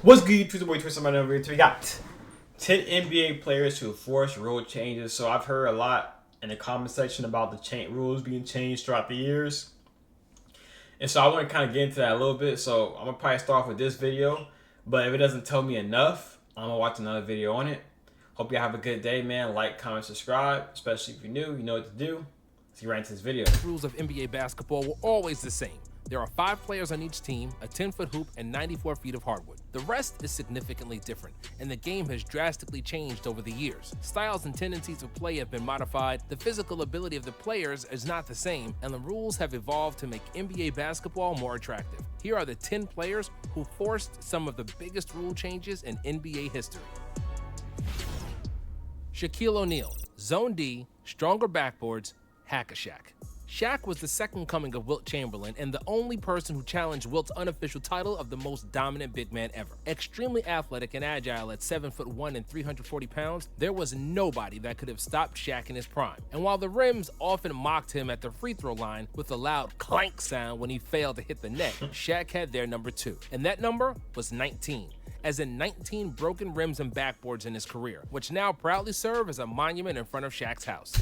What's good, YouTube? Boy, Torie Sama over here. We got 10 NBA players who force rule changes. So I've heard a lot in the comment section about the rules being changed throughout the years. And so I want to kind of get into that a little bit. So I'm going to probably start off with this video. But if it doesn't tell me enough, I'm going to watch another video on it. Hope you have a good day, man. Like, comment, subscribe. Especially if you're new, you know what to do. Let's get right into this video. The rules of NBA basketball were always the same. There are 5 players on each team, a 10-foot hoop, and 94 feet of hardwood. The rest is significantly different, and the game has drastically changed over the years. Styles and tendencies of play have been modified, the physical ability of the players is not the same, and the rules have evolved to make NBA basketball more attractive. Here are the 10 players who forced some of the biggest rule changes in NBA history. Shaquille O'Neal, Zone D, stronger backboards, Hack-a-Shaq. Shaq was the second coming of Wilt Chamberlain and the only person who challenged Wilt's unofficial title of the most dominant big man ever. Extremely athletic and agile at 7'1" and 340 pounds, there was nobody that could have stopped Shaq in his prime. And while the rims often mocked him at the free throw line with a loud clank sound when he failed to hit the net, Shaq had their number 2, and that number was 19. As in 19 broken rims and backboards in his career, which now proudly serve as a monument in front of Shaq's house.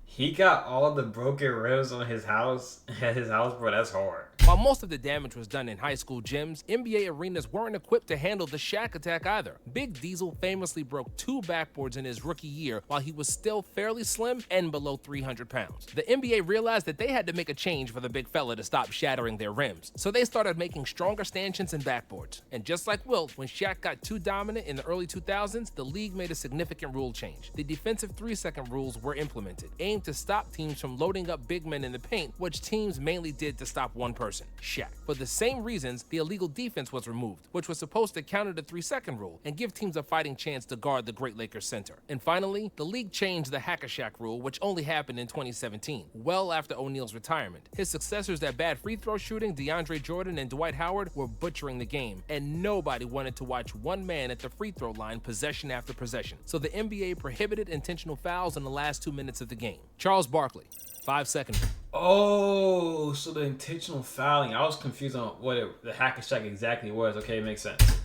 He got all the broken ribs on his house. At his house, bro, that's hard. While most of the damage was done in high school gyms, NBA arenas weren't equipped to handle the Shaq attack either. Big Diesel famously broke 2 backboards in his rookie year while he was still fairly slim and below 300 pounds. The NBA realized that they had to make a change for the big fella to stop shattering their rims, so they started making stronger stanchions and backboards. And just like Wilt, when Shaq got too dominant in the early 2000s, the league made a significant rule change. The defensive 3-second rules were implemented, aimed to stop teams from loading up big men in the paint, which teams mainly did to stop one person, Shaq. For the same reasons, the illegal defense was removed, which was supposed to counter the 3-second rule and give teams a fighting chance to guard the Great Lakers center. And finally, the league changed the Hack-a-Shaq rule, which only happened in 2017, well after O'Neal's retirement. His successors at bad free throw shooting, DeAndre Jordan and Dwight Howard, were butchering the game, and nobody wanted to watch one man at the free throw line possession after possession. So the NBA prohibited intentional fouls in the last 2 minutes of the game. Charles Barkley, 5-second. Oh, so the intentional fouling. I was confused on what the Hack-a-Shaq exactly was. Okay, it makes sense.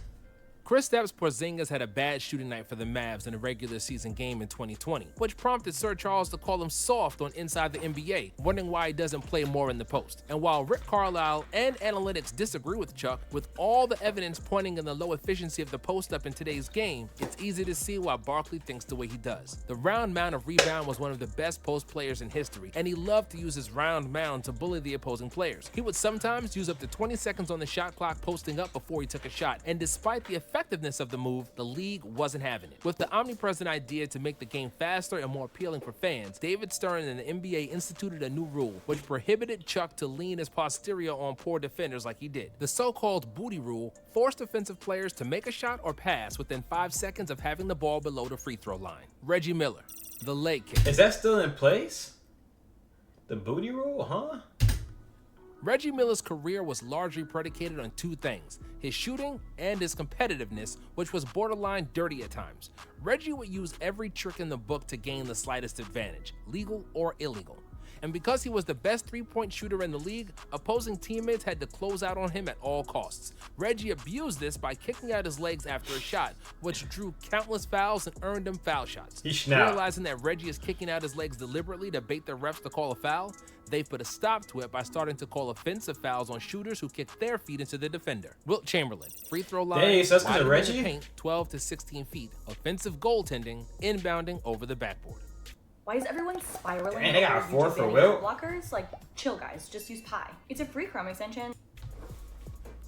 Kristaps Porzingis had a bad shooting night for the Mavs in a regular season game in 2020, which prompted Sir Charles to call him soft on Inside the NBA, wondering why he doesn't play more in the post. And while Rick Carlisle and analytics disagree with Chuck, with all the evidence pointing in the low efficiency of the post-up in today's game, it's easy to see why Barkley thinks the way he does. The round mound of rebound was one of the best post players in history, and he loved to use his round mound to bully the opposing players. He would sometimes use up to 20 seconds on the shot clock posting up before he took a shot, and despite the effectiveness of the move, the league wasn't having it. With the omnipresent idea to make the game faster and more appealing for fans, David Stern and the NBA instituted a new rule which prohibited Chuck to lean his posterior on poor defenders like he did. The so-called booty rule forced offensive players to make a shot or pass within 5 seconds of having the ball below the free throw line. Reggie Miller, the leg kick. Is that still in place? The booty rule, huh? Reggie Miller's career was largely predicated on 2 things, his shooting and his competitiveness, which was borderline dirty at times. Reggie would use every trick in the book to gain the slightest advantage, legal or illegal. And because he was the best 3-point shooter in the league, opposing teammates had to close out on him at all costs. Reggie abused this by kicking out his legs after a shot, which drew countless fouls and earned him foul shots. Realizing that Reggie is kicking out his legs deliberately to bait the refs to call a foul, they put a stop to it by starting to call offensive fouls on shooters who kick their feet into the defender. Wilt Chamberlain, free throw line, Dang, so that's 'cause of Reggie? in the paint, 12 to 16 feet, offensive goaltending, inbounding over the backboard. Why is everyone spiraling? Dang, they got a over 4 YouTube for video Wilt. blockers? Like, chill guys, just use Pi. It's a free Chrome extension.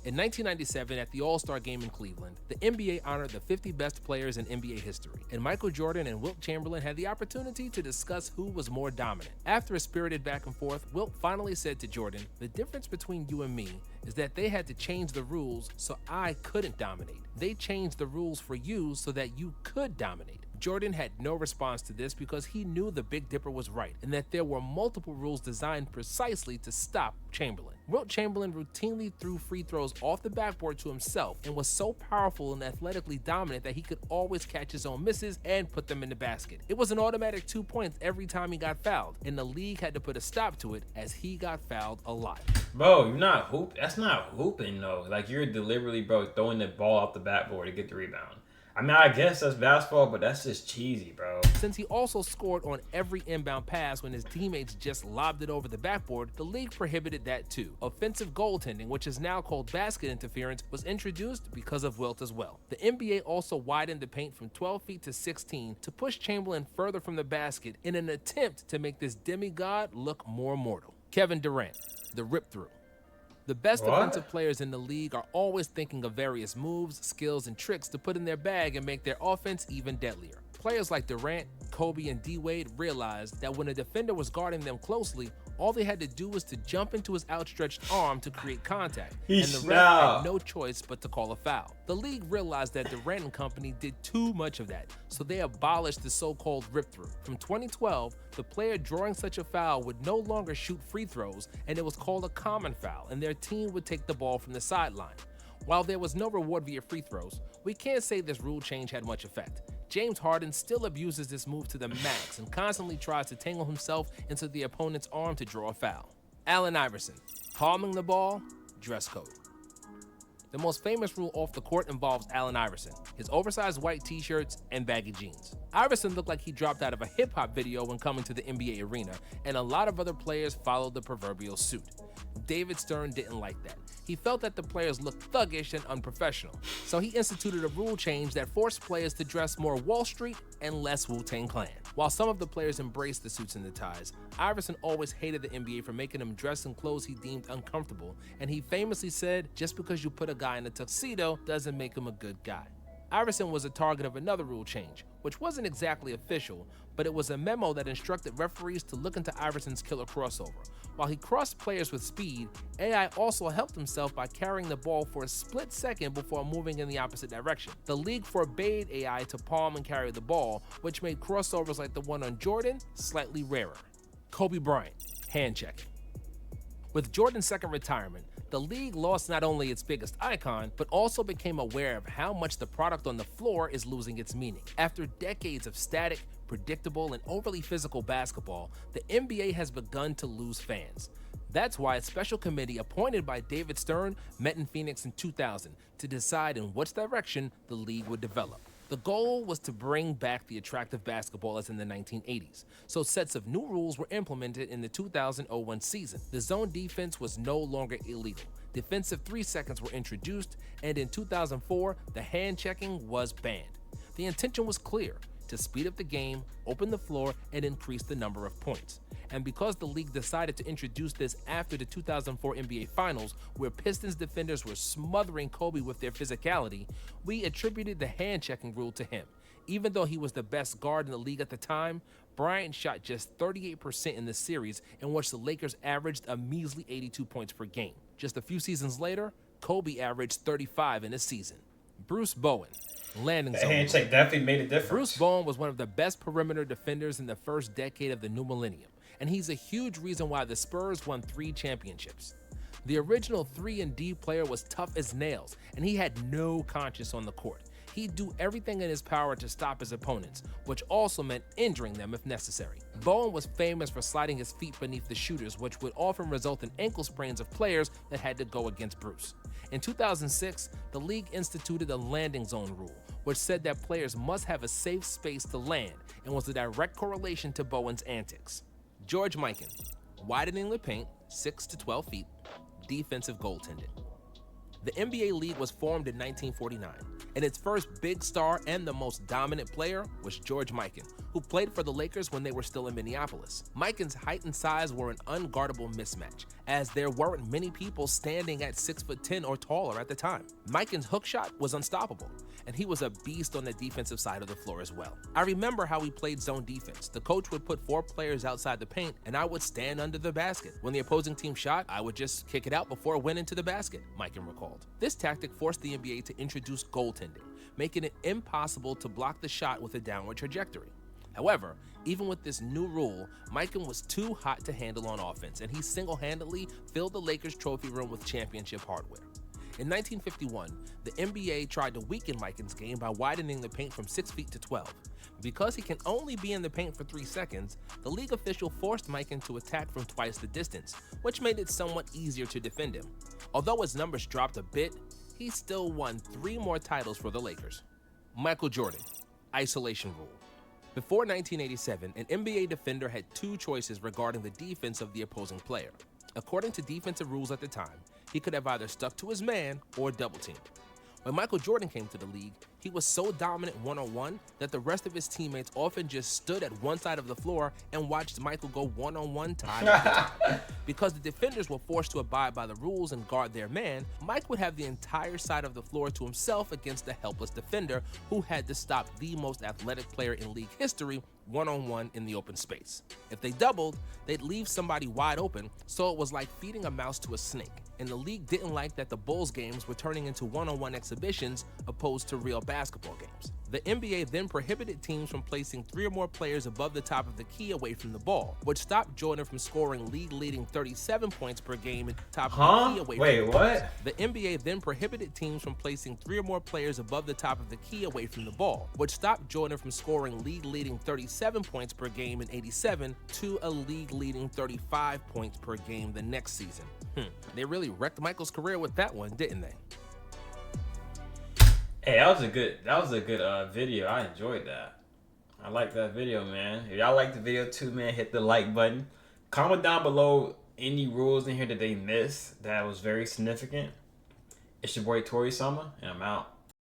In 1997, at the All-Star Game in Cleveland, the NBA honored the 50 best players in NBA history, and Michael Jordan and Wilt Chamberlain had the opportunity to discuss who was more dominant. After a spirited back and forth, Wilt finally said to Jordan, "The difference between you and me is that they had to change the rules so I couldn't dominate. They changed the rules for you so that you could dominate." Jordan had no response to this because he knew the Big Dipper was right and that there were multiple rules designed precisely to stop Chamberlain. Wilt Chamberlain routinely threw free throws off the backboard to himself and was so powerful and athletically dominant that he could always catch his own misses and put them in the basket. It was an automatic 2 points every time he got fouled, and the league had to put a stop to it as he got fouled a lot. Bro, you're not hoop. That's not hooping though. Like you're deliberately, bro, throwing the ball off the backboard to get the rebound. I mean, I guess that's basketball, but that's just cheesy, bro. Since he also scored on every inbound pass when his teammates just lobbed it over the backboard, the league prohibited that too. Offensive goaltending, which is now called basket interference, was introduced because of Wilt as well. The NBA also widened the paint from 12 feet to 16 to push Chamberlain further from the basket in an attempt to make this demigod look more mortal. Kevin Durant, the rip-through. The best defensive players in the league are always thinking of various moves, skills, and tricks to put in their bag and make their offense even deadlier. Players like Durant, Kobe, and D-Wade realized that when a defender was guarding them closely, all they had to do was to jump into his outstretched arm to create contact, and the ref had no choice but to call a foul. The league realized that Durant and company did too much of that, so they abolished the so-called rip-through. From 2012, the player drawing such a foul would no longer shoot free throws, and it was called a common foul, and their team would take the ball from the sideline. While there was no reward via free throws, we can't say this rule change had much effect. James Harden still abuses this move to the max and constantly tries to tangle himself into the opponent's arm to draw a foul. Allen Iverson, palming the ball, dress code. The most famous rule off the court involves Allen Iverson, his oversized white t-shirts, and baggy jeans. Iverson looked like he dropped out of a hip-hop video when coming to the NBA arena, and a lot of other players followed the proverbial suit. David Stern didn't like that. He felt that the players looked thuggish and unprofessional, so he instituted a rule change that forced players to dress more Wall Street and less Wu-Tang Clan. While some of the players embraced the suits and the ties, Iverson always hated the NBA for making him dress in clothes he deemed uncomfortable, and he famously said, "Just because you put a guy in a tuxedo doesn't make him a good guy." Iverson was a target of another rule change, which wasn't exactly official, but it was a memo that instructed referees to look into Iverson's killer crossover. While he crossed players with speed, AI also helped himself by carrying the ball for a split second before moving in the opposite direction. The league forbade AI to palm and carry the ball, which made crossovers like the one on Jordan slightly rarer. Kobe Bryant, hand checking. With Jordan's second retirement, the league lost not only its biggest icon, but also became aware of how much the product on the floor is losing its meaning. After decades of static, predictable, and overly physical basketball, the NBA has begun to lose fans. That's why a special committee appointed by David Stern met in Phoenix in 2000 to decide in which direction the league would develop. The goal was to bring back the attractive basketball as in the 1980s, so sets of new rules were implemented in the 2001 season. The zone defense was no longer illegal. Defensive 3 seconds were introduced, and in 2004, the hand checking was banned. The intention was clear: to speed up the game, open the floor, and increase the number of points. And because the league decided to introduce this after the 2004 NBA Finals, where Pistons defenders were smothering Kobe with their physicality, we attributed the hand-checking rule to him. Even though he was the best guard in the league at the time, Bryant shot just 38% in the series, in which the Lakers averaged a measly 82 points per game. Just a few seasons later, Kobe averaged 35 in a season. Bruce Bowen, landing zone. The handshake definitely made a difference. Bruce Bowen was one of the best perimeter defenders in the first decade of the new millennium, and he's a huge reason why the Spurs won 3 championships. The original 3-and-D player was tough as nails, and he had no conscience on the court. He'd do everything in his power to stop his opponents, which also meant injuring them if necessary. Bowen was famous for sliding his feet beneath the shooters, which would often result in ankle sprains of players that had to go against Bruce. In 2006, the league instituted a landing zone rule, which said that players must have a safe space to land, and was a direct correlation to Bowen's antics. George Mikan, widening the paint 6 to 12 feet, defensive goaltending. The NBA League was formed in 1949, and its first big star and the most dominant player was George Mikan, who played for the Lakers when they were still in Minneapolis. Mikan's height and size were an unguardable mismatch, as there weren't many people standing at 6'10" or taller at the time. Mikan's hook shot was unstoppable, and he was a beast on the defensive side of the floor as well. I remember how we played zone defense. The coach would put 4 players outside the paint, and I would stand under the basket. When the opposing team shot, I would just kick it out before it went into the basket, Mikan recalled. This tactic forced the NBA to introduce goaltending, making it impossible to block the shot with a downward trajectory. However, even with this new rule, Mikan was too hot to handle on offense, and he single-handedly filled the Lakers trophy room with championship hardware. In 1951, the NBA tried to weaken Mikan's game by widening the paint from 6 feet to 12. Because he can only be in the paint for 3 seconds, the league official forced Mikan to attack from twice the distance, which made it somewhat easier to defend him. Although his numbers dropped a bit, he still won 3 more titles for the Lakers. Michael Jordan, isolation rule. Before 1987, an NBA defender had 2 choices regarding the defense of the opposing player. According to defensive rules at the time, he could have either stuck to his man or double-teamed. When Michael Jordan came to the league, he was so dominant one-on-one that the rest of his teammates often just stood at one side of the floor and watched Michael go one-on-one time after time. Because the defenders were forced to abide by the rules and guard their man, Mike would have the entire side of the floor to himself against the helpless defender who had to stop the most athletic player in league history one-on-one in the open space. If they doubled, they'd leave somebody wide open, so it was like feeding a mouse to a snake. And the league didn't like that the Bulls games were turning into one-on-one exhibitions opposed to real basketball games. The NBA then prohibited teams from placing 3 or more players above the top of the key away from the ball, which stopped Jordan from scoring league-leading 37 points per game at the top of the key away from the ball. What? The NBA then prohibited teams from placing 3 or more players above the top of the key away from the ball, which stopped Jordan from scoring league-leading 37 points per game in '87 to a league-leading 35 points per game the next season. They really wrecked Michael's career with that one, didn't they? Hey, that was a good video. I enjoyed that. I like that video, man. If y'all like the video too, man, hit the like button. Comment down below any rules in here that they missed that was very significant. It's your boy Torie Sama, and I'm out.